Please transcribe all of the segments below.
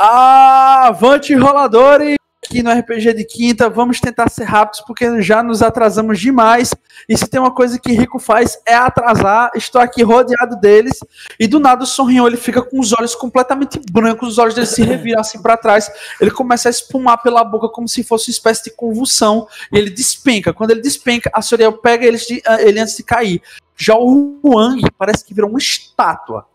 Avante, roladores! Aqui no RPG de Quinta, vamos tentar ser rápidos porque já nos atrasamos demais. E se tem uma coisa que Rico faz é atrasar. Estou aqui rodeado deles e do nada o Sonrião ele fica com os olhos completamente brancos, os olhos dele se reviram assim para trás. Ele começa a espumar pela boca como se fosse uma espécie de convulsão e ele despenca. Quando ele despenca, a Soriel pega ele antes de cair. Já o Huang parece que virou uma estátua.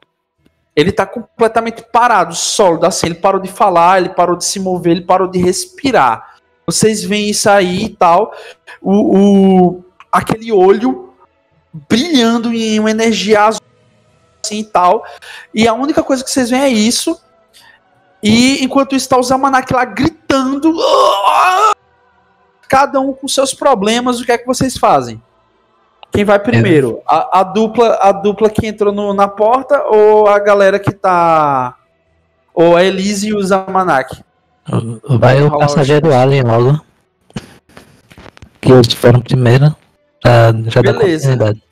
Ele tá completamente parado, sólido, assim, ele parou de falar, ele parou de se mover, ele parou de respirar. Vocês veem isso aí e tal, aquele olho brilhando em uma energia azul, assim e tal, e a única coisa que vocês veem é isso, e enquanto isso tá o Zamanak lá gritando, cada um com seus problemas, o que é que vocês fazem? Quem vai primeiro? A dupla que entrou na porta ou a galera que tá... Ou a Elise e o Zamanak? Vai o passageiro Alien logo. Que eles foram primeiro. Já dá continuidade.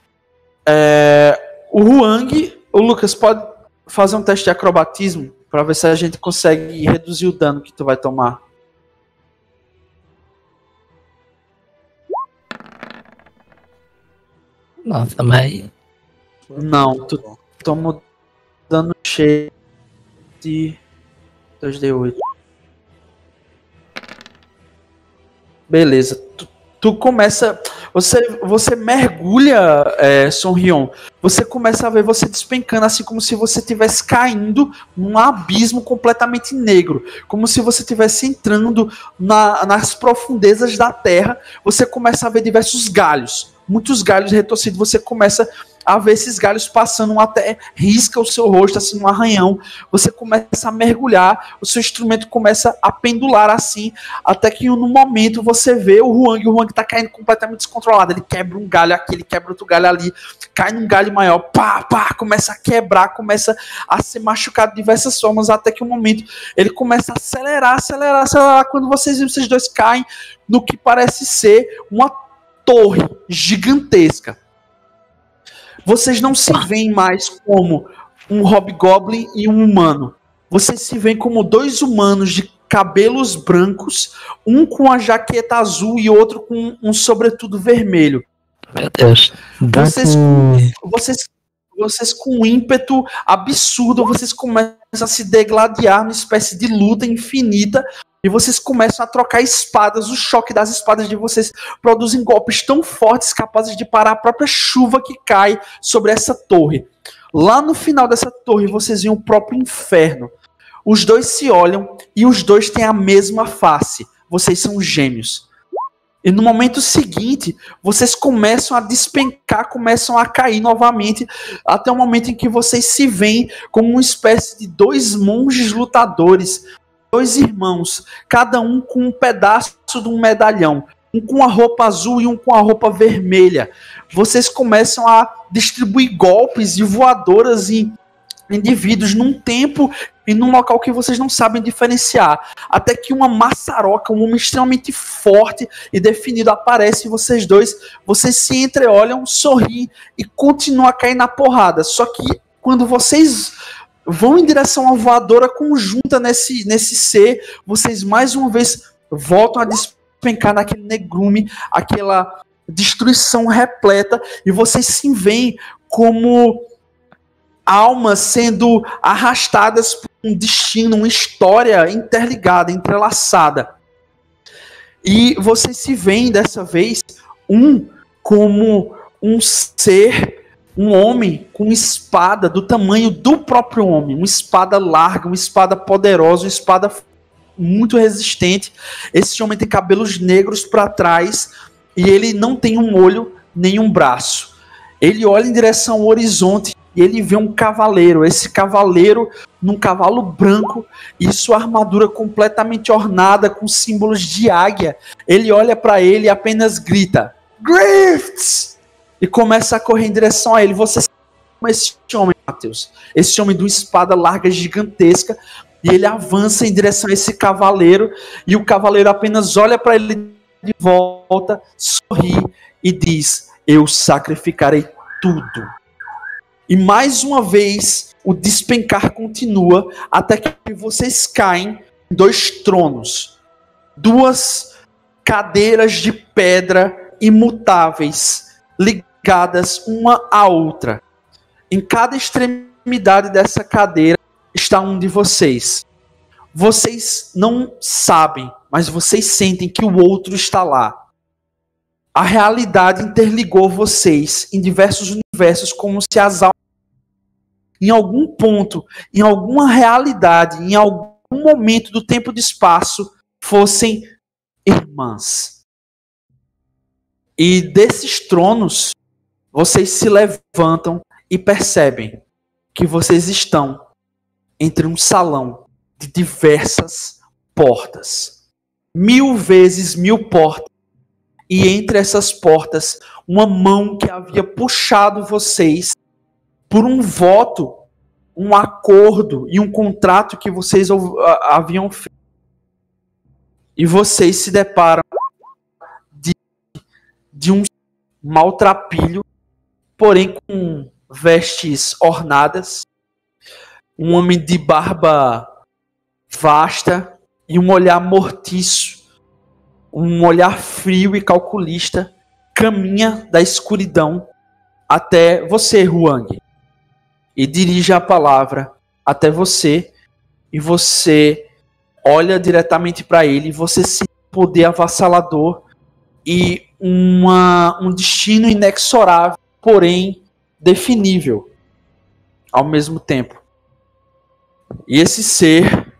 O Huang... O Lucas, pode fazer um teste de acrobatismo pra ver se a gente consegue reduzir o dano que tu vai tomar. Nossa, mas... Não, tu toma dano cheio de 2d8. Beleza. Tu começa... Você mergulha, Sonrion. Você começa a ver você despencando, assim como se você estivesse caindo num abismo completamente negro. Como se você estivesse entrando nas profundezas da terra. Você começa a ver diversos galhos. Muitos galhos retorcidos. Você começa a ver esses galhos passando, até risca o seu rosto, assim, um arranhão. Você começa a mergulhar, o seu instrumento começa a pendular assim, até que no momento você vê o Huang tá caindo completamente descontrolado. Ele quebra um galho aqui, ele quebra outro galho ali, cai num galho maior, começa a quebrar, começa a ser machucado de diversas formas, até que no momento ele começa a acelerar, quando vocês dois caem no que parece ser uma torre gigantesca. Vocês não se veem mais como um hobgoblin e um humano. Vocês se veem como dois humanos de cabelos brancos, um com a jaqueta azul e outro com um sobretudo vermelho. Meu Deus. Vocês com um ímpeto absurdo, vocês começam a se degladiar numa espécie de luta infinita. E vocês começam a trocar espadas. O choque das espadas de vocês produzem golpes tão fortes, capazes de parar a própria chuva que cai sobre essa torre. Lá no final dessa torre, vocês veem o próprio inferno. Os dois se olham e os dois têm a mesma face. Vocês são gêmeos. E no momento seguinte, vocês começam a despencar, começam a cair novamente, até o momento em que vocês se veem como uma espécie de dois monges lutadores. Dois irmãos, cada um com um pedaço de um medalhão, um com a roupa azul e um com a roupa vermelha. Vocês começam a distribuir golpes e voadoras em indivíduos num tempo e num local que vocês não sabem diferenciar. Até que uma maçaroca, um homem extremamente forte e definido aparece e vocês se entreolham, sorriem e continuam a cair na porrada. Só que quando vocês vão em direção à voadora conjunta nesse ser, vocês mais uma vez voltam a despencar naquele negrume, aquela destruição repleta, e vocês se veem como almas sendo arrastadas por um destino, uma história interligada, entrelaçada. E vocês se veem dessa vez como um ser, um homem com uma espada do tamanho do próprio homem, uma espada larga, uma espada poderosa, uma espada muito resistente. Esse homem tem cabelos negros para trás e ele não tem um olho nem um braço. Ele olha em direção ao horizonte e ele vê um cavaleiro. Esse cavaleiro num cavalo branco e sua armadura completamente ornada com símbolos de águia. Ele olha para ele e apenas grita: "Grifts!" E começa a correr em direção a ele. Você sabe como esse homem, Matheus. Esse homem de uma espada larga gigantesca. E ele avança em direção a esse cavaleiro. E o cavaleiro apenas olha para ele de volta, sorri e diz: "Eu sacrificarei tudo." E mais uma vez, o despencar continua até que vocês caem em 2 tronos. 2 cadeiras de pedra imutáveis, ligadas uma à outra. Em cada extremidade dessa cadeira está um de vocês. Vocês não sabem, mas vocês sentem que o outro está lá. A realidade interligou vocês em diversos universos, como se as almas, em algum ponto, em alguma realidade, em algum momento do tempo e do espaço, fossem irmãs. E desses tronos, vocês se levantam e percebem que vocês estão entre um salão de diversas portas. 1000 vezes 1000 portas. E entre essas portas, uma mão que havia puxado vocês por um voto, um acordo e um contrato que vocês haviam feito. E vocês se deparam de um maltrapilho, porém com vestes ornadas, um homem de barba vasta e um olhar mortiço, um olhar frio e calculista, caminha da escuridão até você, Huang, e dirige a palavra até você, e você olha diretamente para ele, e você sente poder avassalador e um destino inexorável, porém definível ao mesmo tempo. E esse ser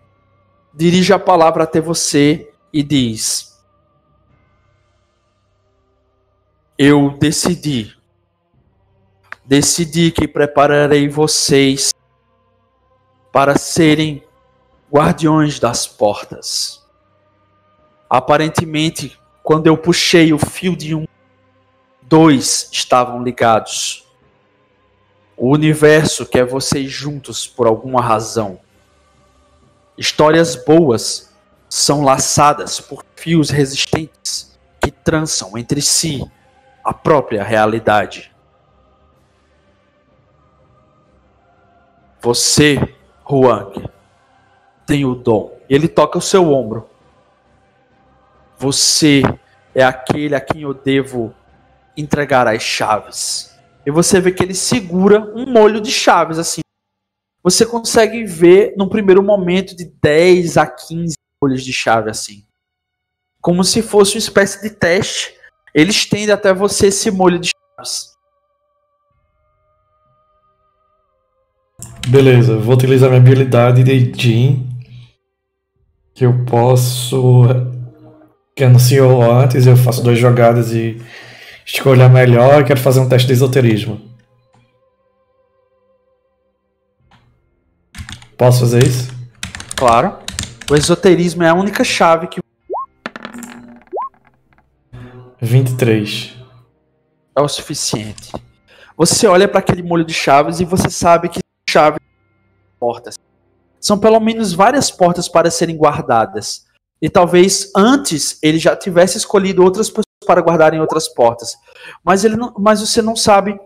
dirige a palavra até você e diz: eu decidi que prepararei vocês para serem guardiões das portas. Aparentemente, quando eu puxei o fio de 2 estavam ligados. O universo quer vocês juntos por alguma razão. Histórias boas são laçadas por fios resistentes que trançam entre si a própria realidade. Você, Huang, tem o dom. Ele toca o seu ombro. Você é aquele a quem eu devo entregar as chaves. E você vê que ele segura um molho de chaves, assim. Você consegue ver, num primeiro momento, de 10 a 15 molhos de chave, assim. Como se fosse uma espécie de teste. Ele estende até você esse molho de chaves. Beleza, eu vou utilizar minha habilidade de Jin, que eu posso, que anunciou antes, eu faço 2 jogadas e escolho a melhor e quero fazer um teste de esoterismo. Posso fazer isso? Claro. O esoterismo é a única chave que 23. é o suficiente. Você olha para aquele molho de chaves e você sabe que chaves portas. São pelo menos várias portas para serem guardadas. E talvez antes ele já tivesse escolhido outras pessoas para guardarem outras portas. Mas você não sabe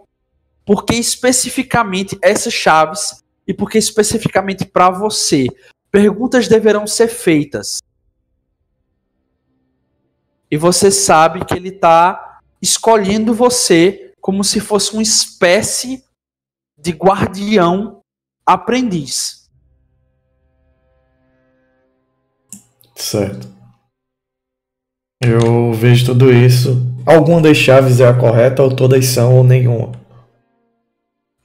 por que especificamente essas chaves e por que especificamente para você. Perguntas deverão ser feitas. E você sabe que ele está escolhendo você como se fosse uma espécie de guardião aprendiz. Certo. Eu vejo tudo isso. Alguma das chaves é a correta ou todas são ou nenhuma?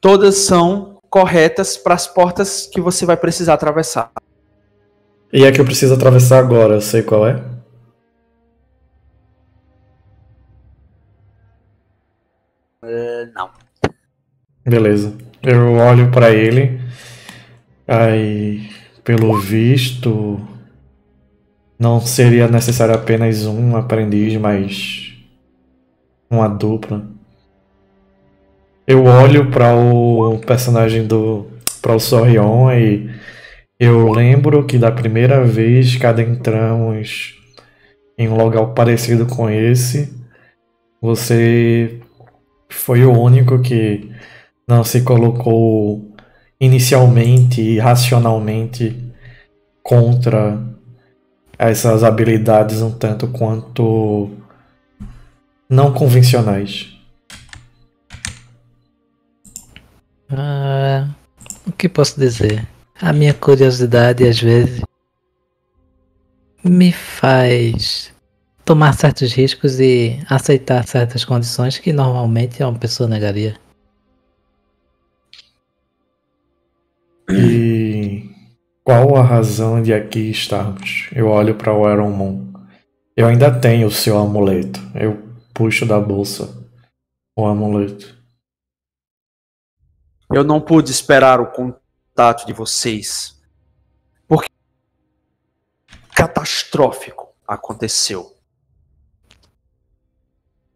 Todas são corretas para as portas que você vai precisar atravessar. E a que eu preciso atravessar agora, eu sei qual é? Não. Beleza. Eu olho pra ele. Aí, pelo visto, não seria necessário apenas um aprendiz, mas uma dupla. Eu olho para o personagem para o Sorion e eu lembro que da primeira vez que adentramos em um local parecido com esse, você foi o único que não se colocou inicialmente e racionalmente contra essas habilidades um tanto quanto não convencionais. O que posso dizer? A minha curiosidade às vezes me faz tomar certos riscos e aceitar certas condições que normalmente uma pessoa negaria. E qual a razão de aqui estarmos? Eu olho para o Aronmon. Eu ainda tenho o seu amuleto. Eu puxo da bolsa o amuleto. Eu não pude esperar o contato de vocês, porque catastrófico aconteceu.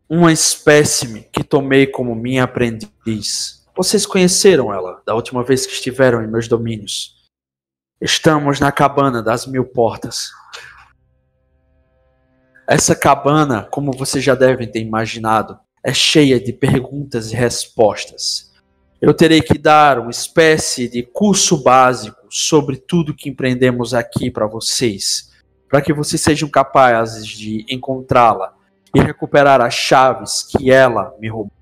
Uma espécime que tomei como minha aprendiz. Vocês conheceram ela da última vez que estiveram em meus domínios. Estamos na cabana das 1000 portas. Essa cabana, como vocês já devem ter imaginado, é cheia de perguntas e respostas. Eu terei que dar uma espécie de curso básico sobre tudo que empreendemos aqui para vocês, para que vocês sejam capazes de encontrá-la e recuperar as chaves que ela me roubou.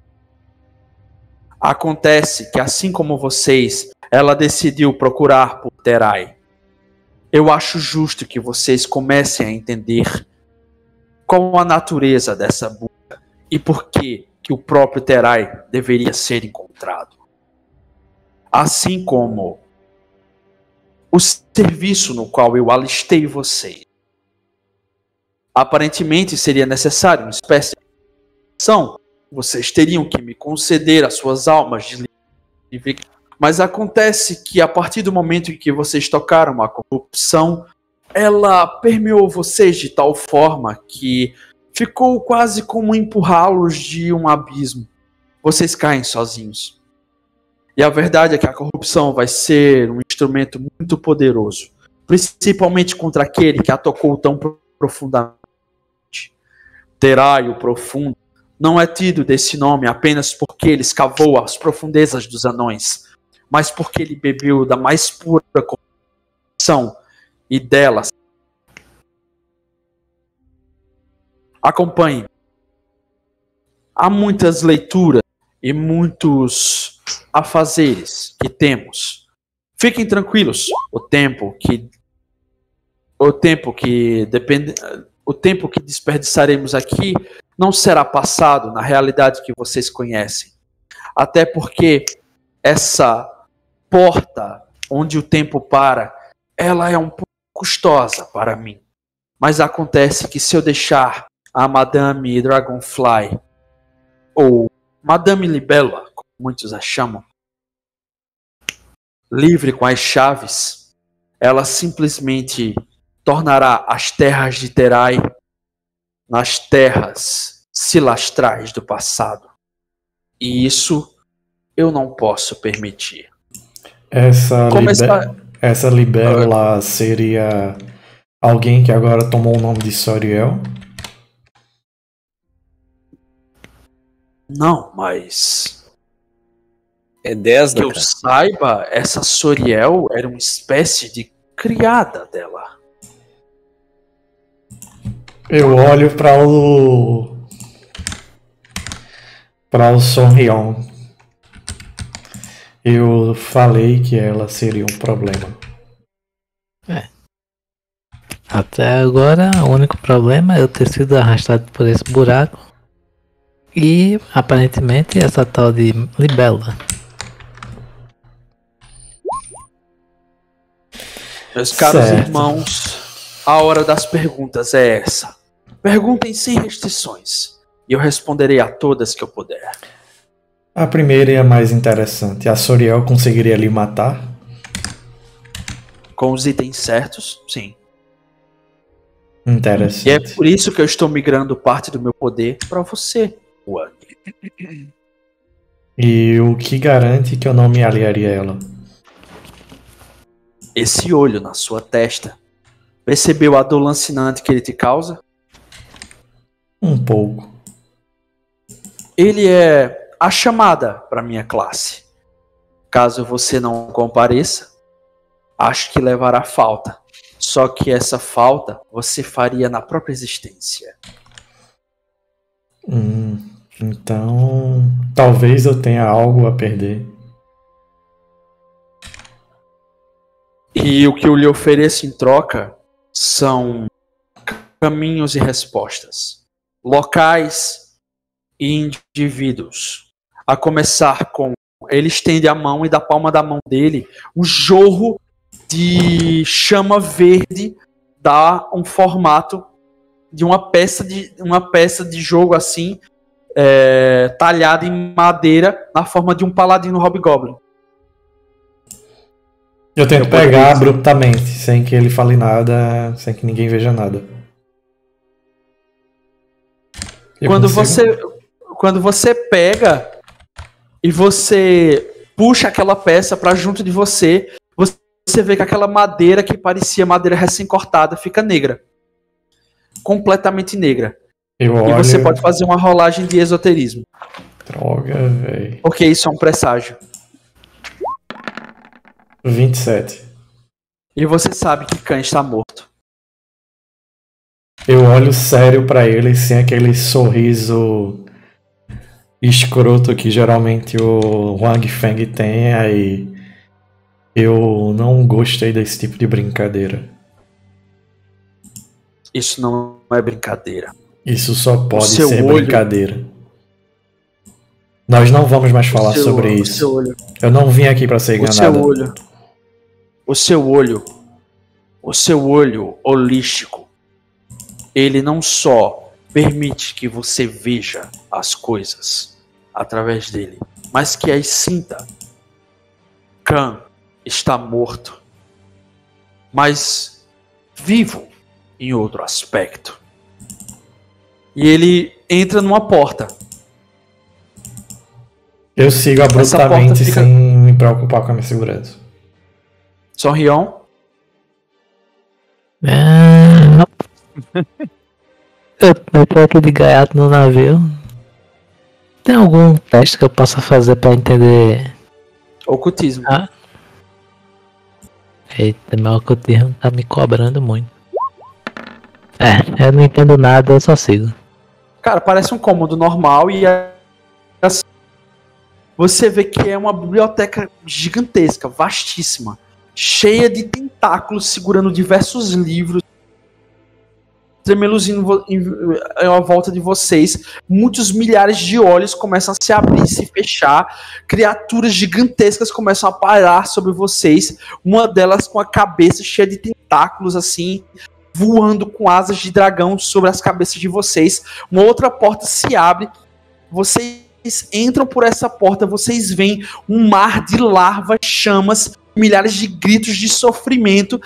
Acontece que, assim como vocês, ela decidiu procurar por Terai. Eu acho justo que vocês comecem a entender qual a natureza dessa busca e por que o próprio Terai deveria ser encontrado. Assim como o serviço no qual eu alistei vocês. Aparentemente seria necessário uma espécie de ação. Vocês teriam que me conceder as suas almas de livre. Mas acontece que a partir do momento em que vocês tocaram a corrupção, ela permeou vocês de tal forma que ficou quase como empurrá-los de um abismo. Vocês caem sozinhos. E a verdade é que a corrupção vai ser um instrumento muito poderoso, principalmente contra aquele que a tocou tão profundamente. Terai, o Profundo, não é tido desse nome apenas porque ele escavou as profundezas dos anões, mas porque ele bebeu da mais pura corrupção e delas. Acompanhe. Há muitas leituras e muitos afazeres que temos. Fiquem tranquilos. O tempo que desperdiçaremos aqui não será passado na realidade que vocês conhecem. Até porque essa porta onde o tempo para, ela é um pouco custosa para mim. Mas acontece que se eu deixar a Madame Dragonfly, ou Madame Libella, como muitos a chamam, livre com as chaves, ela simplesmente tornará as terras de Terai nas terras silastrais do passado. E isso eu não posso permitir. Essa Libélula seria alguém que agora tomou o nome de Soriel? Não, mas é 10, que eu saiba, essa Soriel era uma espécie de criada dela. Eu olho para o Sonrion. Eu falei que ela seria um problema. Até agora, o único problema é eu ter sido arrastado por esse buraco. E, aparentemente, essa tal de Libélula. Meus caros irmãos, a hora das perguntas é essa. Perguntem sem restrições. E eu responderei a todas que eu puder. A primeira e a mais interessante. A Soriel conseguiria lhe matar? Com os itens certos, sim. Interessante. E é por isso que eu estou migrando parte do meu poder para você, Wang. E o que garante que eu não me aliaria a ela? Esse olho na sua testa. Percebeu a dor lancinante que ele te causa? Um pouco. Ele é a chamada para minha classe. Caso você não compareça, acho que levará falta. Só que essa falta você faria na própria existência. Então, talvez eu tenha algo a perder. E o que eu lhe ofereço em troca são caminhos e respostas, locais e indivíduos. A começar com, ele estende a mão e da palma da mão dele, um jorro de chama verde dá um formato de uma peça de jogo assim, talhada em madeira na forma de um paladino hobgoblin. Eu tento pegar abruptamente, sem que ele fale nada, sem que ninguém veja nada. Quando você pega e você puxa aquela peça para junto de você, você vê que aquela madeira que parecia madeira recém-cortada fica negra. Completamente negra. E você pode fazer uma rolagem de esoterismo. Droga, velho. Porque isso é um presságio. 27. E você sabe que Khan está morto. Eu olho sério pra ele, sem aquele sorriso escroto que geralmente o Wang Feng tem, aí eu não gostei desse tipo de brincadeira. Isso não é brincadeira. Isso só pode ser brincadeira. Nós não vamos mais falar sobre isso. Eu não vim aqui pra ser enganado. O seu olho holístico, ele não só permite que você veja as coisas através dele, mas que as sinta. Khan está morto, mas vivo em outro aspecto. E ele entra numa porta. Eu sigo abruptamente sem me preocupar com a minha segurança. Sonrion? Eu tô aqui de gaiato no navio. Tem algum teste que eu possa fazer pra entender? Ocultismo. Eita, meu ocultismo tá me cobrando muito. Eu não entendo nada, eu só sigo. Cara, parece um cômodo normal e assim, você vê que é uma biblioteca gigantesca, vastíssima, cheia de tentáculos segurando diversos livros, tremeluzindo à volta de vocês. Muitos milhares de olhos começam a se abrir e se fechar. Criaturas gigantescas começam a parar sobre vocês. Uma delas com a cabeça cheia de tentáculos, assim, voando com asas de dragão sobre as cabeças de vocês. Uma outra porta se abre. Vocês entram por essa porta, vocês veem um mar de larvas, chamas, milhares de gritos de sofrimento,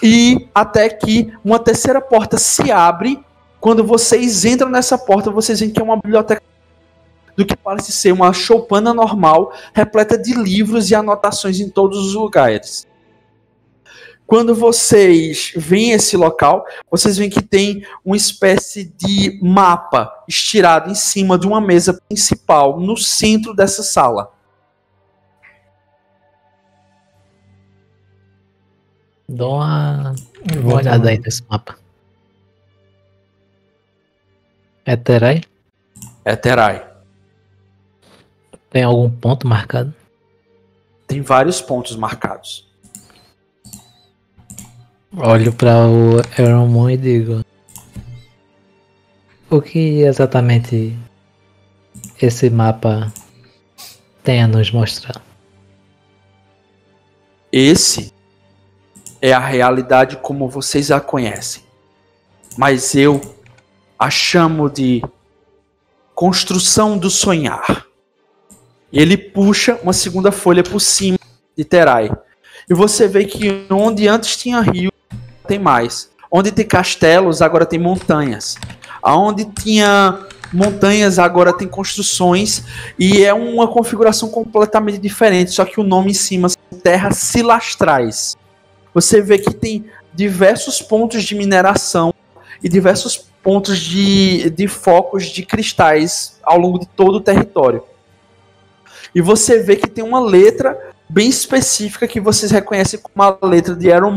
e até que uma terceira porta se abre. Quando vocês entram nessa porta, vocês veem que é uma biblioteca do que parece ser uma choupana normal, repleta de livros e anotações em todos os lugares. Quando vocês veem esse local, vocês veem que tem uma espécie de mapa estirado em cima de uma mesa principal, no centro dessa sala. Dou uma olhada aí nesse mapa. É Terai? É Terai. Tem algum ponto marcado? Tem vários pontos marcados. Olho para o Elrond e digo: o que exatamente esse mapa tem a nos mostrar? Esse é a realidade como vocês a conhecem. Mas eu a chamo de construção do sonhar. E ele puxa uma segunda folha por cima de Terai. E você vê que onde antes tinha rio, tem mais. Onde tem castelos, agora tem montanhas. Aonde tinha montanhas, agora tem construções. E é uma configuração completamente diferente. Só que o nome em cima são terras silastrais. Você vê que tem diversos pontos de mineração e diversos pontos de focos de cristais ao longo de todo o território. E você vê que tem uma letra bem específica que vocês reconhecem como a letra de Iron,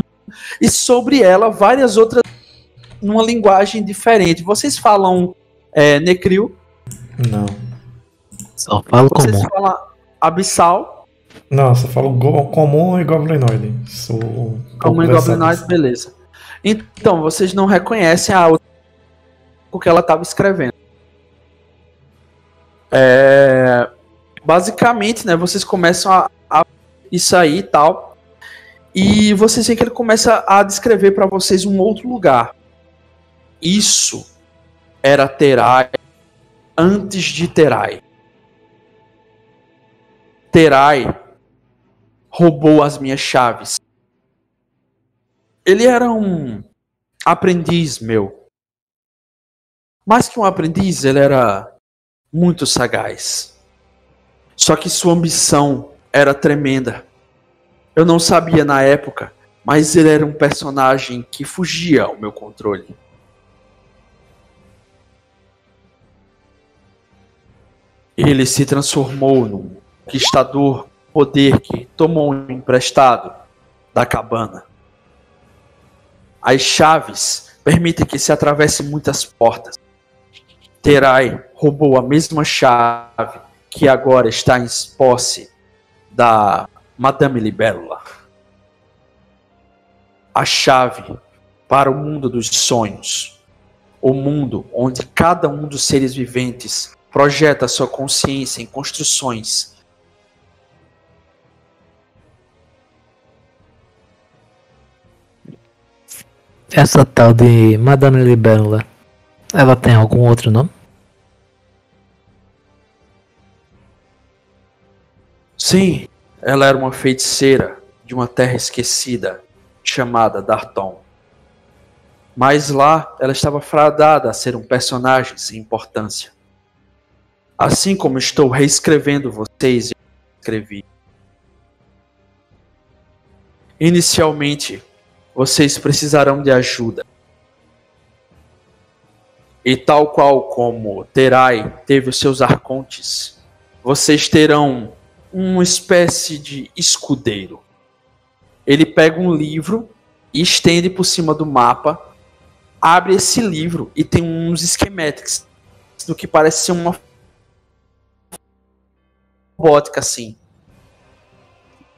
e sobre ela várias outras numa linguagem diferente. Vocês falam Necril? Não. Só falo Vocês comum. falam Abissal? Não, só falo comum e goblinoide. Comum e goblinoide, beleza. Então, vocês não reconhecem a outra que ela estava escrevendo. Basicamente, né, vocês começam a isso aí e tal, e vocês veem que ele começa a descrever para vocês um outro lugar. Isso era Terai antes de Terai. Terai roubou as minhas chaves. Ele era um aprendiz meu. Mais que um aprendiz, ele era muito sagaz. Só que sua ambição era tremenda. Eu não sabia na época, mas ele era um personagem que fugia ao meu controle. Ele se transformou num conquistador poder que tomou um emprestado da cabana. As chaves permitem que se atravesse muitas portas. Terai roubou a mesma chave que agora está em posse da Madame Libélula. A chave para o mundo dos sonhos. O mundo onde cada um dos seres viventes projeta sua consciência em construções. Essa tal de Madame Libélula, ela tem algum outro nome? Sim, ela era uma feiticeira de uma terra esquecida, chamada Darton. Mas lá, ela estava fadada a ser um personagem sem importância. Assim como estou reescrevendo vocês, eu escrevi. Inicialmente, vocês precisarão de ajuda. E tal qual como Terai teve os seus arcontes, vocês terão uma espécie de escudeiro. Ele pega um livro e estende por cima do mapa, abre esse livro e tem uns schematics do que parece ser uma robótica assim.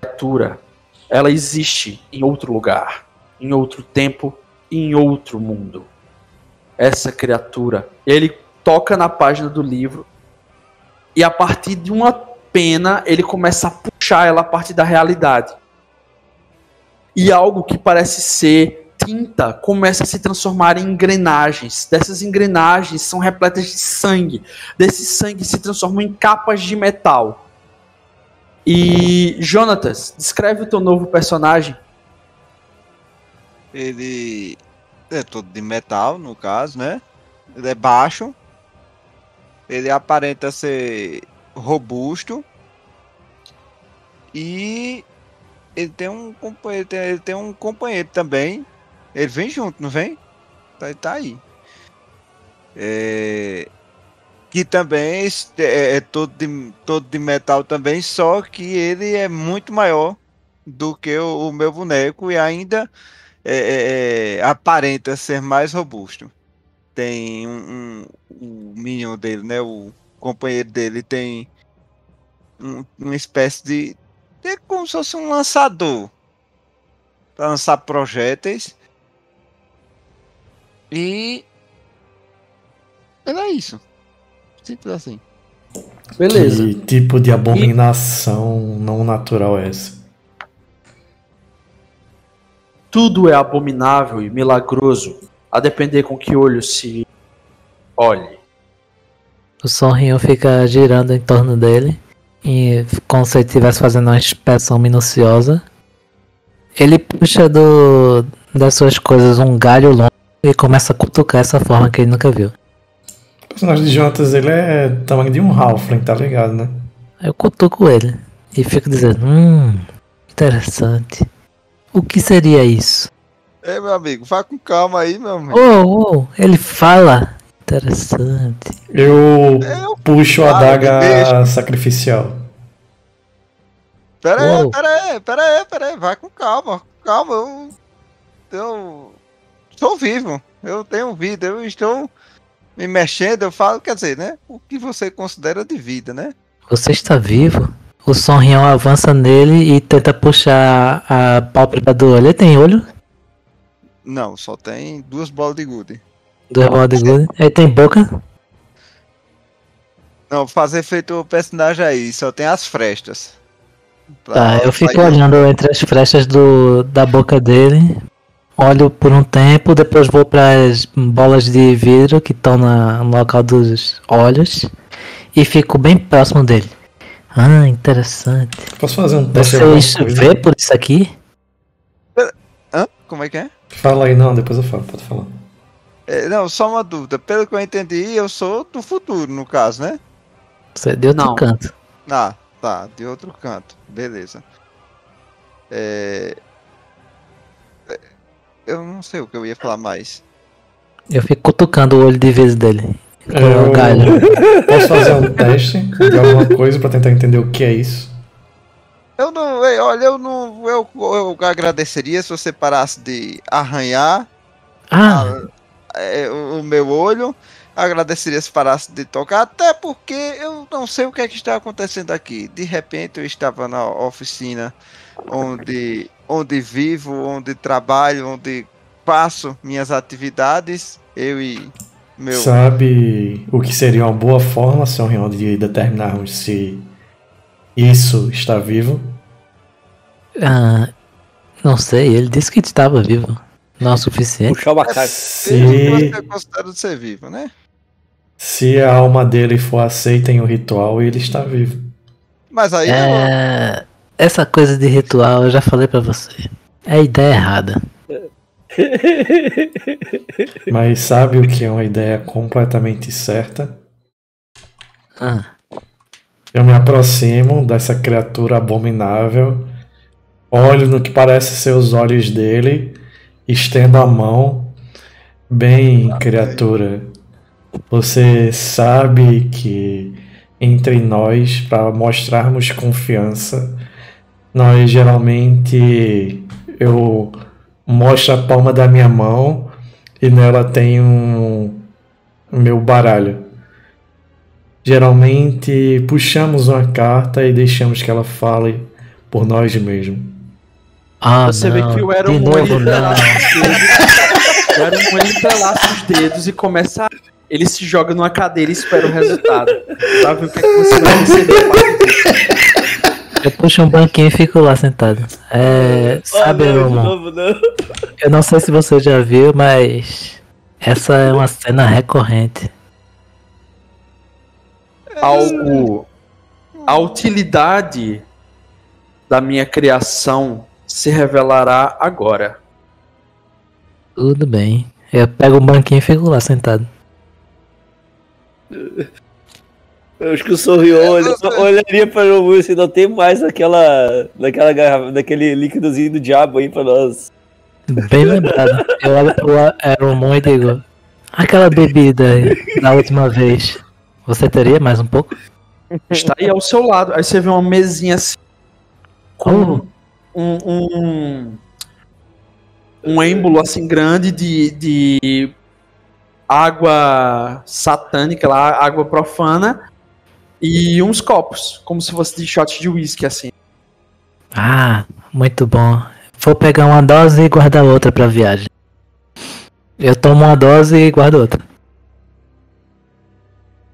A criatura, ela existe em outro lugar, em outro tempo e em outro mundo. Essa criatura, ele toca na página do livro e a partir de uma pena ele começa a puxar ela a partir da realidade. E algo que parece ser tinta começa a se transformar em engrenagens. Dessas engrenagens são repletas de sangue. Desse sangue se transformam em capas de metal. E Jonatas, descreve o teu novo personagem. Ele é todo de metal, no caso, né? Ele é baixo. Ele aparenta ser robusto. E ele tem um companheiro, ele tem um companheiro também. Ele vem junto, não vem? Ele tá aí. Que também é todo de metal também, só que ele é muito maior do que o meu boneco e ainda aparenta ser mais robusto. Tem o minion dele, né? O companheiro dele tem uma espécie de como se fosse um lançador para lançar projéteis. E é isso. Simples assim. Beleza. Que tipo de abominação não natural é essa? Tudo é abominável e milagroso, a depender com que olho se olhe. O Sonrinho fica girando em torno dele, e como se ele estivesse fazendo uma inspeção minuciosa. Ele puxa das suas coisas um galho longo e começa a cutucar essa forma que ele nunca viu. O personagem de Jonatas, ele é tamanho de um Halfling, tá ligado, né? Aí eu cutuco ele e fico dizendo, interessante. O que seria isso? Meu amigo, vai com calma aí, meu amigo. Ele fala. Interessante. Eu puxo a Para, adaga deixa. sacrificial. Uou. Pera aí, vai com calma, eu sou vivo, eu tenho vida, eu estou me mexendo, eu falo, quer dizer, né, o que você considera de vida, né? Você está vivo? O Sonrião avança nele e tenta puxar a pálpebra do olho. Ele tem olho? Não, só tem 2 bolas de gude. Do bola de gude. Ele tem boca? Não, fazer feito o personagem aí, só tem as frestas. Tá, eu fico sair. olhando entre as frechas da boca dele. Olho por um tempo, depois vou para as bolas de vidro que estão no local dos olhos. E fico bem próximo dele. Ah, interessante. Posso fazer um teste de Vocês alguma coisa? vê por isso aqui? Hã? Como é que é? Fala aí, não, depois eu falo, pode falar. Não, só uma dúvida. Pelo que eu entendi, eu sou do futuro, no caso, né? Você é de outro Não. canto. Ah, tá, de outro canto. Beleza. Eu não sei o que eu ia falar mais. Eu fico cutucando o olho de vez dele. Com Eu o galho. posso fazer um teste de alguma coisa pra tentar entender o que é isso? Olha, eu agradeceria se você parasse de arranhar Ah, o meu olho. Agradeceria se parasse de tocar, até porque eu não sei o que é que está acontecendo aqui. De repente eu estava na oficina onde vivo, onde trabalho, onde faço minhas atividades, eu e meu... Sabe o que seria uma boa forma, Sr. Rion, de determinarmos se isso está vivo? não sei, ele disse que estava vivo. Não é o suficiente. Puxar o macaco. Seja o que Se, você considera de ser vivo, né? se a alma dele for aceita em um ritual, ele está vivo. Mas aí Essa coisa de ritual eu já falei pra você. É ideia errada. Mas sabe o que é uma ideia completamente certa? Ah, Eu me aproximo dessa criatura abominável, olho no que parece ser os olhos dele, estendo a mão. Bem, criatura, você sabe que entre nós, para mostrarmos confiança, nós geralmente eu mostro a palma da minha mão e nela tem o meu baralho. Geralmente puxamos uma carta e deixamos que ela fale por nós mesmos. Você não. vê que o De Eron novo, ele não. entrelaça os dedos. O Eron ele entrelaça os dedos e começa. Ele se joga numa cadeira e espera o resultado. Pra ver o que é que você vai receber a partir disso. Eu puxo um banquinho e fico lá sentado. Sabe, não, de Romulo? novo, não. Eu não sei se você já viu, mas essa é uma cena recorrente. A utilidade da minha criação se revelará agora. Tudo bem. Eu pego um banquinho e fico lá sentado. Eu acho que o Sorrião olharia para o Romulo e não tem mais daquela garrafa, daquele líquidozinho do diabo aí pra nós. Bem lembrado. Eu olho pro Aeromon e digo: aquela bebida aí da última vez, você teria mais um pouco? Está aí ao seu lado. Aí você vê uma mesinha assim, com um êmbolo assim grande de água satânica, lá, água profana, e uns copos, como se fosse de shot de whisky, assim. Ah, muito bom. Vou pegar uma dose e guardar outra pra viagem. Eu tomo uma dose e guardo outra.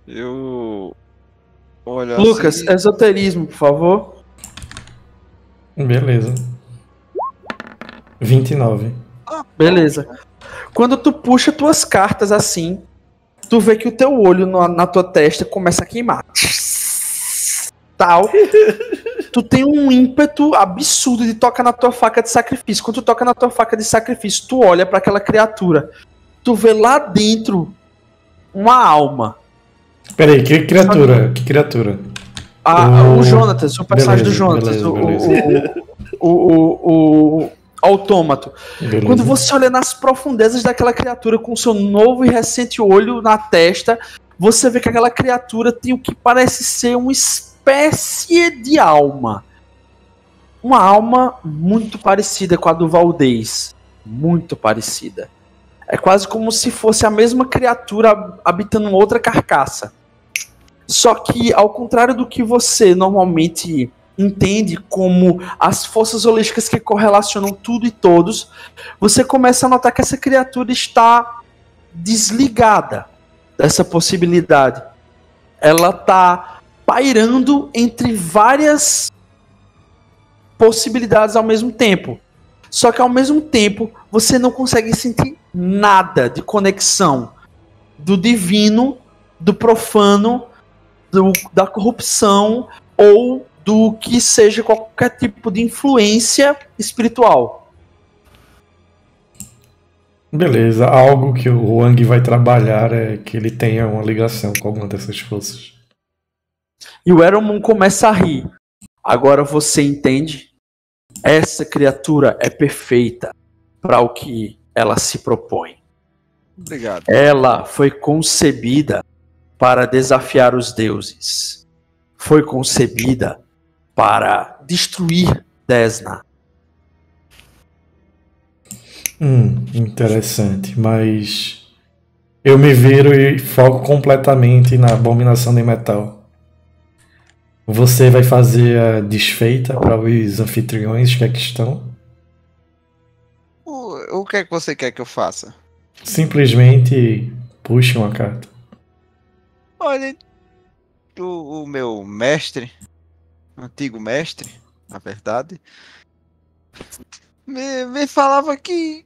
eu olho Lucas, assim, esoterismo, por favor. Beleza. 29. Beleza. Quando tu puxa tuas cartas assim, tu vê que o teu olho na tua testa começa a queimar. Tal. Tu tem um ímpeto absurdo de tocar na tua faca de sacrifício. Quando tu toca na tua faca de sacrifício, tu olha pra aquela criatura. Tu vê lá dentro uma alma. Peraí, que criatura? Que criatura? O Jonatas, o personagem do Jonatas. Beleza. O autômato. Beleza. Quando você olha nas profundezas daquela criatura com seu novo e recente olho na testa, você vê que aquela criatura tem o que parece ser uma espécie de alma. uma alma muito parecida com a do Valdez. Muito parecida. É quase como se fosse a mesma criatura habitando outra carcaça. Só que, ao contrário do que você normalmente entende como as forças holísticas que correlacionam tudo e todos, você começa a notar que essa criatura está desligada dessa possibilidade. Ela está pairando entre várias possibilidades ao mesmo tempo. Só que ao mesmo tempo você não consegue sentir nada de conexão do divino, do profano, da corrupção ou do que seja qualquer tipo de influência espiritual. Beleza, algo que o Wang vai trabalhar é que ele tenha uma ligação com alguma dessas forças. E o Elrond começa a rir. Agora você entende? Essa criatura é perfeita para o que ela se propõe. Obrigado. Ela foi concebida para desafiar os deuses. Foi concebida para destruir Desna. Interessante, mas eu me viro e foco completamente na abominação de metal. Você vai fazer a desfeita para os anfitriões que aqui estão? O que é que você quer que eu faça? Simplesmente puxe uma carta. Olha, o meu mestre, antigo mestre, na verdade, me falava que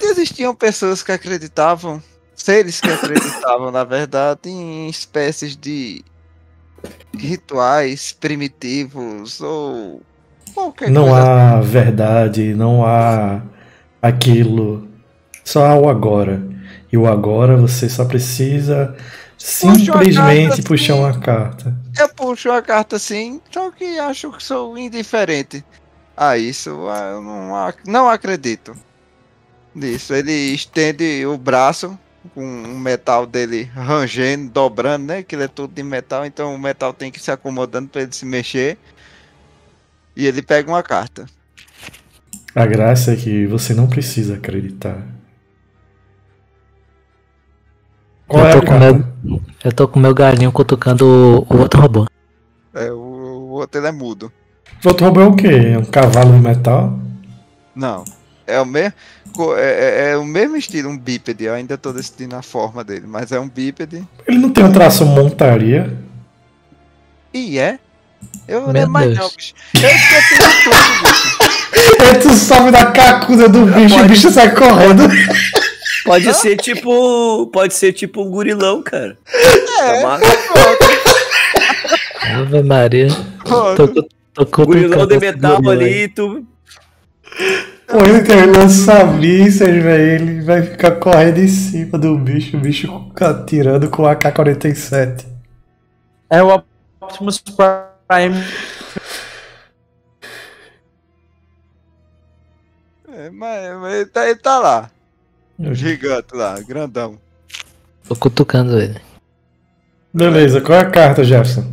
existiam pessoas que acreditavam, seres que acreditavam, na verdade, em espécies de rituais primitivos ou qualquer Não coisa. há verdade, não há aquilo. Só há o agora. E o agora você só precisa simplesmente puxar uma carta. Eu puxo a carta assim, só que acho que sou indiferente a isso. Eu não acredito nisso. Ele estende o braço com o metal dele rangendo, dobrando, né? Que ele é tudo de metal, então o metal tem que ir se acomodando para ele se mexer. E ele pega uma carta. A graça é que você não precisa acreditar. Qual é a carta? Eu tô com meu galinho cutucando o outro robô. O outro ele é mudo. O outro robô é o quê? É um cavalo de metal? Não. É o mesmo. É o mesmo estilo, um bípede. Eu ainda tô decidindo a forma dele, mas é um bípede. Ele não tem um traço montaria? E é? Eu não Meu lembro mais Deus. não, bicho. Eu esqueci de tudo, bicho. Aí tu sobe na cacuda do bicho, o bicho sai correndo. Pode ser tipo um gurilão, cara. É, Tá Ave Maria. pronto. Tô gurilão de cutucando esse metal gorila ali, aí. tu. Pô, ele tem lança-mísseis, velho. Ele vai ficar correndo em cima do bicho, o bicho atirando com o AK-47. É o Optimus Prime. Mas ele tá lá. Gigante lá, grandão. Tô cutucando ele. Beleza, qual é a carta, Jefferson?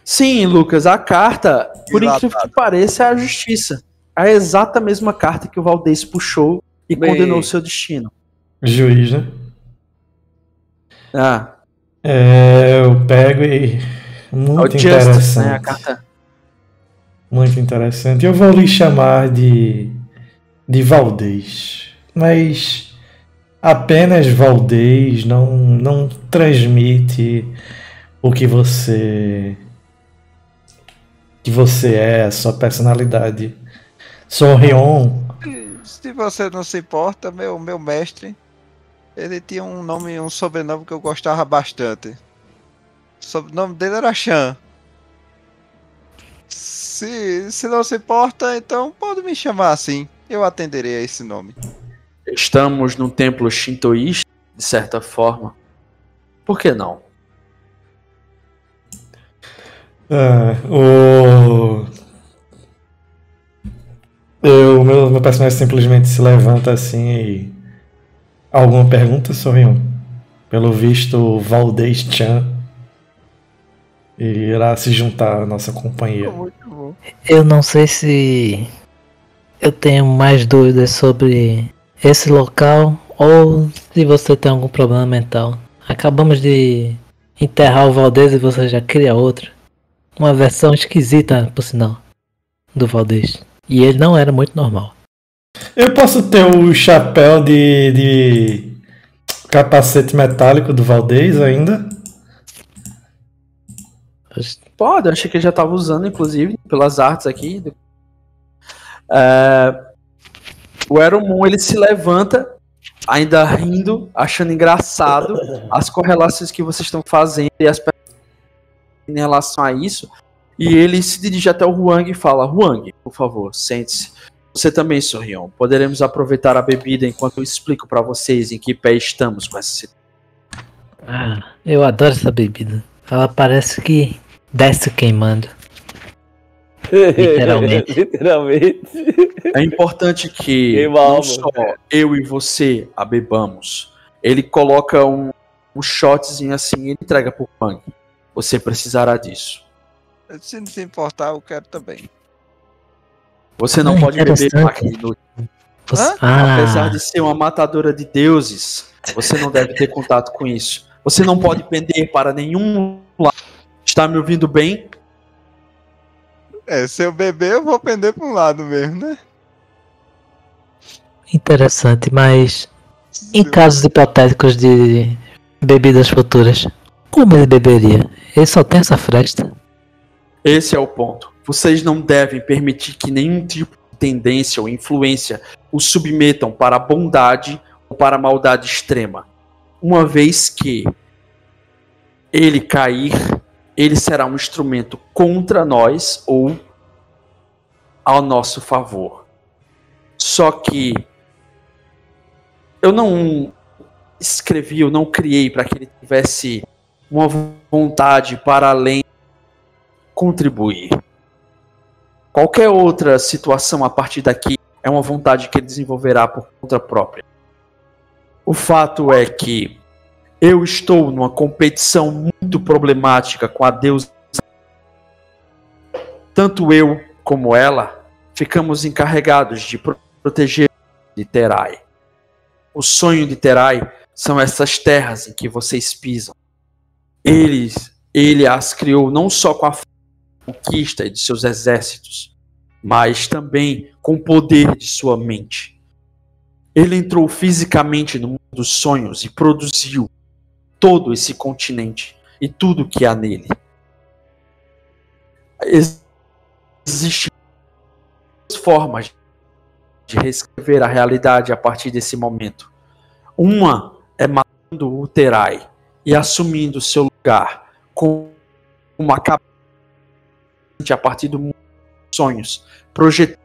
Sim, Lucas, a carta, por Dilatado. incrível que pareça, é a justiça. É a exata mesma carta que o Valdez puxou e Bem. condenou o seu destino. Juiz, né? Ah, Eu pego e. é o Muito Justice, interessante. né? A carta. Muito interessante. Eu vou lhe chamar de Valdez. Mas apenas Valdez não transmite o que você é, a sua personalidade. Sorrion. Se você não se importa, meu mestre, ele tinha um nome, um sobrenome que eu gostava bastante. O sobrenome dele era Chan. Se não se importa, então pode me chamar assim. Eu atenderei a esse nome. Estamos num templo shintoísta, de certa forma. Por que não? Meu personagem simplesmente se levanta assim e. Alguma pergunta, Sorrion? Pelo visto, Valdez Chan. e irá se juntar à nossa companhia. Muito bom. Eu não sei se eu tenho mais dúvidas sobre esse local ou se você tem algum problema mental. Acabamos de enterrar o Valdez e você já cria outro. Uma versão esquisita, por sinal, do Valdez. E ele não era muito normal. Eu posso ter o chapéu de capacete metálico do Valdez ainda? Pode, eu achei que ele já estava usando, inclusive, pelas artes aqui. O Eromon, ele se levanta, ainda rindo, achando engraçado as correlações que vocês estão fazendo e as perguntas em relação a isso. E ele se dirige até o Huang e fala: Huang, por favor, sente-se. Você também, Sorrion. Poderemos aproveitar a bebida enquanto eu explico para vocês em que pé estamos com essa situação. Eu adoro essa bebida. Ela parece que desce queimando. Literalmente. Literalmente. É importante que Queima a não alma. só eu e você a bebamos. Ele coloca um shotzinho assim e entrega pro Huang. Você precisará disso. Se não se importar, eu quero também. Você não pode beber interessante. máquina inútil. Você- Apesar de ser uma matadora de deuses, você não deve ter contato com isso. Você não pode pender para nenhum lado. Está me ouvindo bem? Se eu beber, eu vou pender pra um lado mesmo, né? Interessante, mas em casos hipotéticos de bebidas futuras, como ele beberia? Ele só tem essa fresta. Esse é o ponto. Vocês não devem permitir que nenhum tipo de tendência ou influência o submetam para a bondade ou para a maldade extrema. Uma vez que ele cair, ele será um instrumento contra nós ou ao nosso favor. Só que eu não escrevi, eu não criei para que ele tivesse uma vontade para além contribuir. Qualquer outra situação a partir daqui é uma vontade que ele desenvolverá por conta própria. O fato é que eu estou numa competição muito problemática com a deusa. Tanto eu como ela ficamos encarregados de proteger de Terai. O sonho de Terai são essas terras em que vocês pisam. Ele as criou não só com a conquista de seus exércitos, mas também com o poder de sua mente. Ele entrou fisicamente no mundo dos sonhos e produziu todo esse continente e tudo que há nele. Existem duas formas de reescrever a realidade a partir desse momento. Uma é matando o Terai e assumindo seu lugar com uma cabeça a partir do mundo dos sonhos, projetando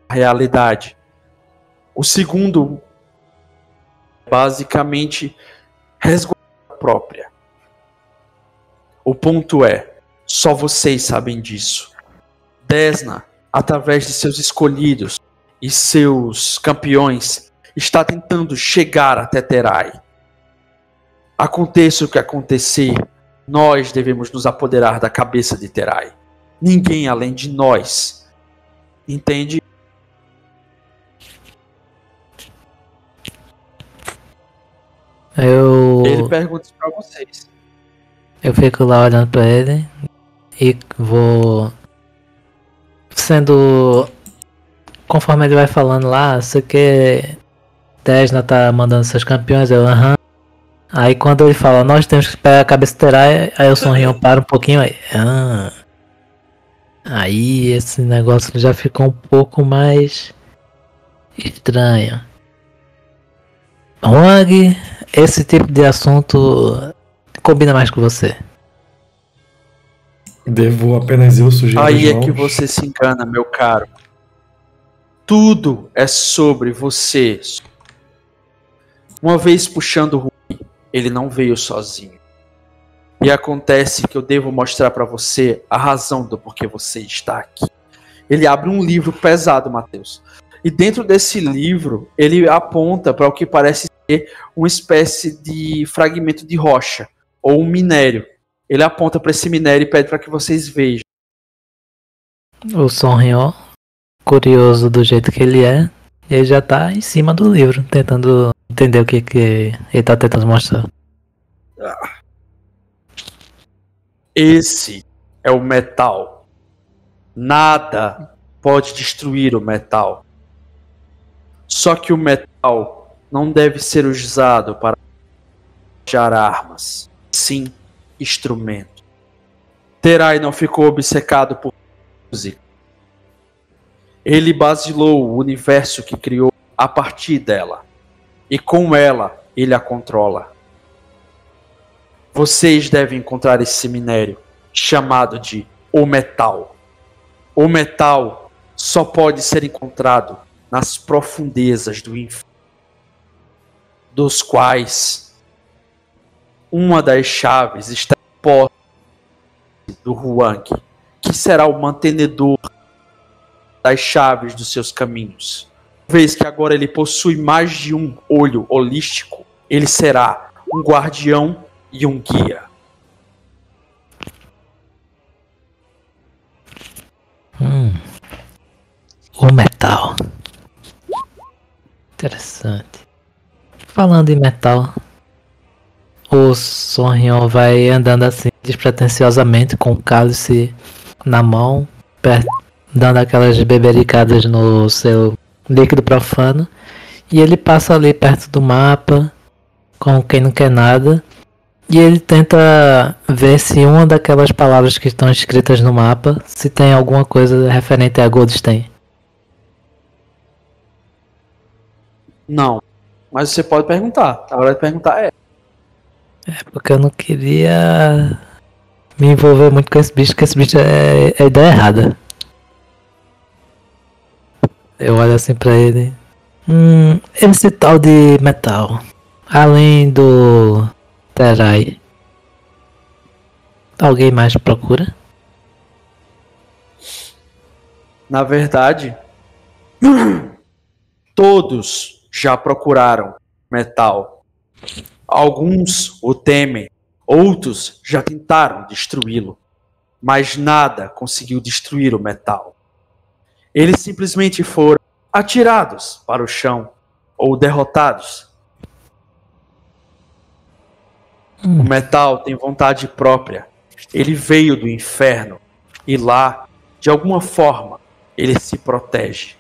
a realidade. O segundo, basicamente, resguardar a própria. O ponto é, só vocês sabem disso. Desna, através de seus escolhidos e seus campeões, está tentando chegar até Terai. Aconteça o que acontecer, nós devemos nos apoderar da cabeça de Terai. Ninguém além de nós. Entende? Ele pergunta isso pra vocês. Eu fico lá olhando pra ele e vou sendo, conforme ele vai falando lá, você que Desna tá mandando seus campeões, eu aham. Aí quando ele fala, nós temos que pegar a cabeça de Terai, aí o Sonrião para um pouquinho aí. Aí esse negócio já ficou um pouco mais estranho. Huang, esse tipo de assunto combina mais com você. Devo apenas eu sugerir. Aí é que você se engana, meu caro. Tudo é sobre você. Uma vez puxando o Rui, ele não veio sozinho. E acontece que eu devo mostrar para você a razão do porquê você está aqui. Ele abre um livro pesado, Matheus. E dentro desse livro, ele aponta para o que parece ser uma espécie de fragmento de rocha, ou um minério. Ele aponta para esse minério e pede para que vocês vejam. O Sonryo, curioso do jeito que ele já tá em cima do livro, tentando entender o que ele tá tentando mostrar. Esse é o metal. Nada pode destruir o metal. Só que o metal não deve ser usado para forjar armas, sim instrumento. Terai não ficou obcecado por música. Ele basilou o universo que criou a partir dela. E com ela, ele a controla. Vocês devem encontrar esse minério, chamado de O Metal. O metal só pode ser encontrado nas profundezas do inferno, dos quais uma das chaves está em posse do Huang, que será o mantenedor das chaves dos seus caminhos. Uma vez que agora ele possui mais de um olho holístico, ele será um guardião e um guia. O metal. Interessante. Falando em metal, o Sonryo vai andando assim despretensiosamente com o cálice na mão, dando aquelas bebericadas no seu líquido profano, e ele passa ali perto do mapa, como quem não quer nada, e ele tenta ver se uma daquelas palavras que estão escritas no mapa, se tem alguma coisa referente a Goldstein. Não, mas você pode perguntar. A hora de perguntar é. É porque eu não queria me envolver muito com esse bicho, porque esse bicho é ideia errada. Eu olho assim pra ele. Esse tal de metal, além do Terai, alguém mais procura? Na verdade, todos já procuraram metal. Alguns o temem, outros já tentaram destruí-lo, mas nada conseguiu destruir o metal. Eles simplesmente foram atirados para o chão ou derrotados. O metal tem vontade própria. Ele veio do inferno e lá, de alguma forma, ele se protege.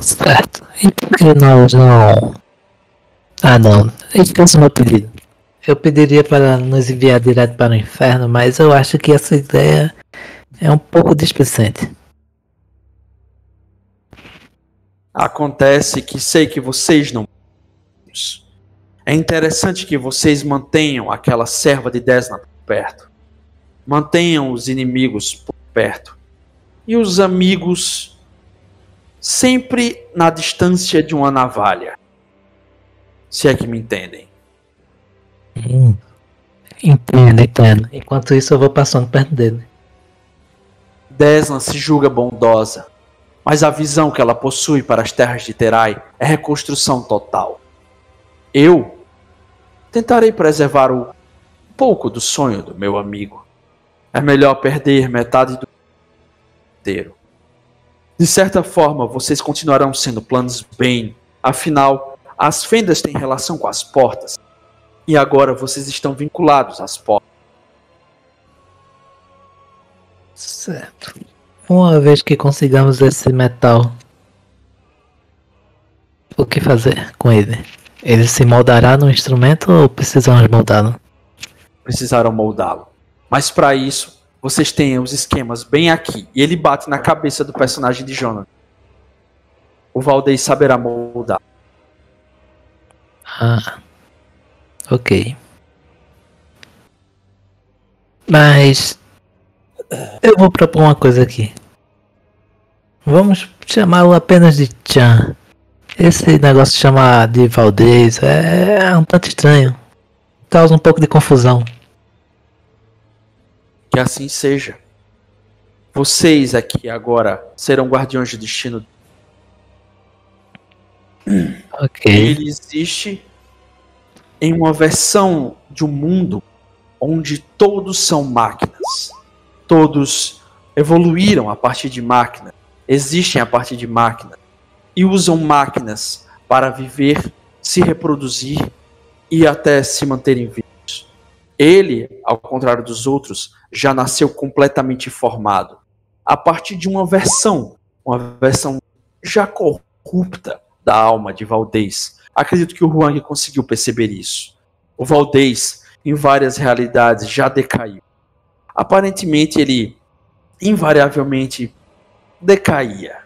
Certo. E por que nós não... Ah não, esqueci o meu pedido. Eu pediria para nos enviar direto para o inferno, mas eu acho que essa ideia é um pouco displicente. Acontece que sei que vocês não... É interessante que vocês mantenham aquela serva de Desna por perto. Mantenham os inimigos por perto. E os amigos sempre na distância de uma navalha. Se é que me entendem. Entendo. Enquanto isso eu vou passando perto dele. Desna se julga bondosa, mas a visão que ela possui para as terras de Terai é reconstrução total. Eu tentarei preservar um pouco do sonho do meu amigo. É melhor perder metade do inteiro. De certa forma, vocês continuarão sendo planos bem. Afinal, as fendas têm relação com as portas. E agora vocês estão vinculados às portas. Certo. Uma vez que consigamos esse metal, o que fazer com ele? Ele se moldará no instrumento ou precisamos moldá-lo? Precisaram moldá-lo. Mas para isso, vocês têm os esquemas bem aqui. E ele bate na cabeça do personagem de Jonathan. O Valdez saberá moldar. Ah, ok. Mas eu vou propor uma coisa aqui. Vamos chamá-lo apenas de Chan. Esse negócio de chamar de Valdez é um tanto estranho. Causa um pouco de confusão. Que assim seja. Vocês aqui agora serão guardiões de destino. Ok. Ele existe em uma versão de um mundo onde todos são máquinas. Todos evoluíram a partir de máquinas, existem a partir de máquinas e usam máquinas para viver, se reproduzir e até se manterem vivos. Ele, ao contrário dos outros, já nasceu completamente formado, a partir de uma versão já corrupta da alma de Valdez. Acredito que o Huang conseguiu perceber isso. O Valdez, em várias realidades, já decaiu. Aparentemente, ele invariavelmente decaía.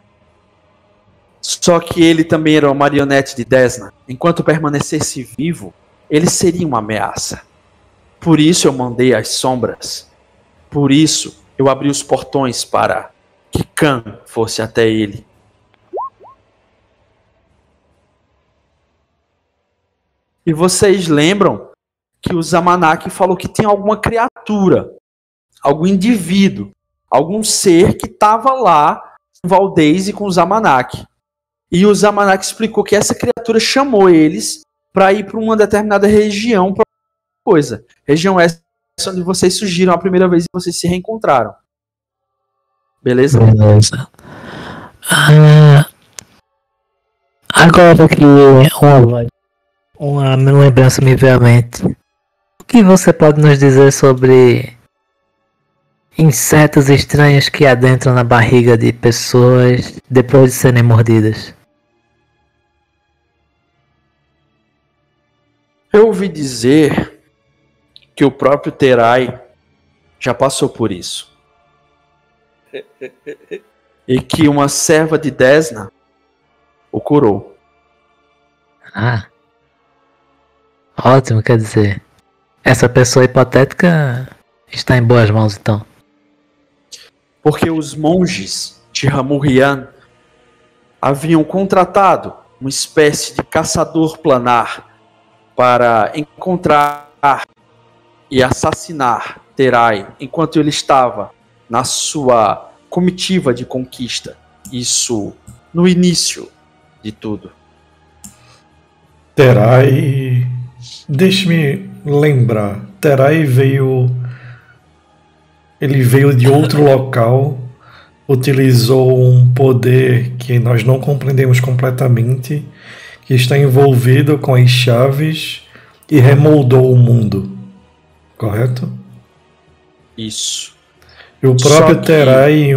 Só que ele também era uma marionete de Desna. Enquanto permanecesse vivo, ele seria uma ameaça. Por isso eu mandei as sombras. Por isso eu abri os portões para que Khan fosse até ele. E vocês lembram que o Zamanak falou que tem alguma criatura, algum indivíduo, algum ser que estava lá com Valdez e com o Zamanak. E o Zamanak explicou que essa criatura chamou eles para ir para uma determinada região, para coisa. Região essa onde vocês surgiram a primeira vez e vocês se reencontraram. Beleza? Beleza. Agora que uma lembrança me veio à mente. O que você pode nos dizer sobre insetos estranhos que adentram na barriga de pessoas depois de serem mordidas? Eu ouvi dizer que o próprio Terai já passou por isso. E que uma serva de Desna o curou. Ah, ótimo, quer dizer, essa pessoa hipotética está em boas mãos então. Porque os monges de Ramurian haviam contratado uma espécie de caçador planar para encontrar e assassinar Terai enquanto ele estava na sua comitiva de conquista. Isso no início de tudo. Terai... Deixe-me lembrar. Terai veio... Ele veio de outro local, utilizou um poder que nós não compreendemos completamente, que está envolvido com as chaves e remoldou o mundo. Correto? Isso. E o próprio Terai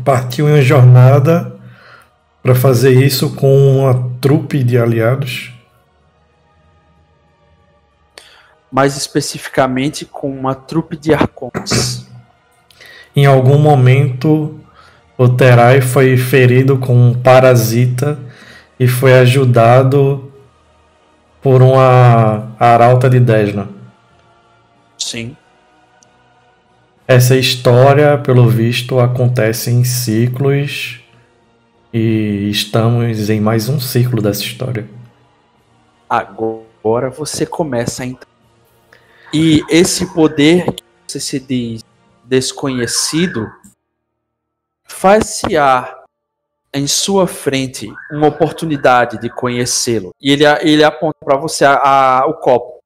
partiu em uma jornada para fazer isso com uma trupe de aliados. Mais especificamente com uma trupe de arcontes. Em algum momento, o Terai foi ferido com um parasita e foi ajudado por uma arauta de Desna. Sim. Essa história, pelo visto, acontece em ciclos e estamos em mais um ciclo dessa história. Agora você começa a entender. E esse poder que você se diz desconhecido faz-se-á em sua frente uma oportunidade de conhecê-lo. E ele aponta para você o copo.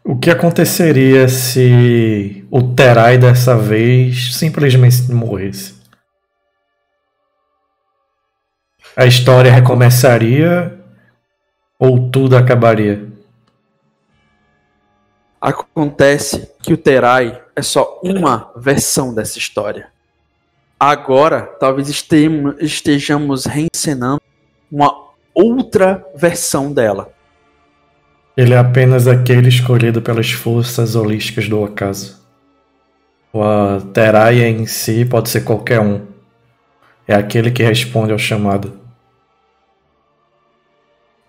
O que aconteceria se o Terai dessa vez simplesmente morresse? A história recomeçaria ou tudo acabaria? Acontece que o Terai é só uma versão dessa história. Agora, talvez estejamos reencenando uma outra versão dela. Ele é apenas aquele escolhido pelas forças holísticas do acaso. O Terai em si pode ser qualquer um. É aquele que responde ao chamado.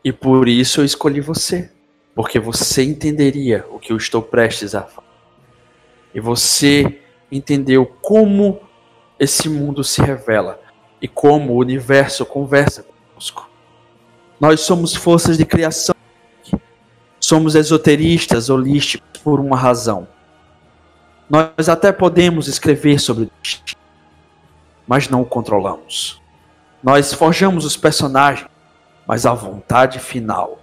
E por isso eu escolhi você. Porque você entenderia o que eu estou prestes a falar. E você entendeu como esse mundo se revela. E como o universo conversa conosco. Nós somos forças de criação. Somos esoteristas, holísticos, por uma razão. Nós até podemos escrever sobre o destino, mas não o controlamos. Nós forjamos os personagens, mas a vontade final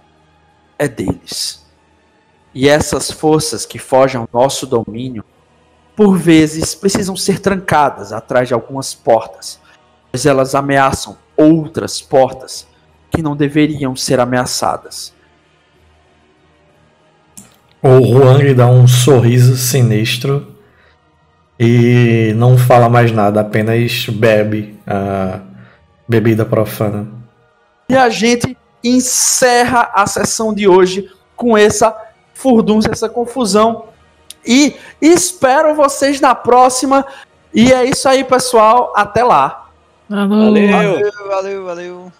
é deles. E essas forças que fogem ao nosso domínio, por vezes, precisam ser trancadas atrás de algumas portas, pois elas ameaçam outras portas que não deveriam ser ameaçadas. O Huang dá um sorriso sinistro e não fala mais nada, apenas bebe a bebida profana. E a gente encerra a sessão de hoje com essa furdúncia, essa confusão. E espero vocês na próxima. E é isso aí, pessoal. Até lá. Alô. Valeu! Valeu.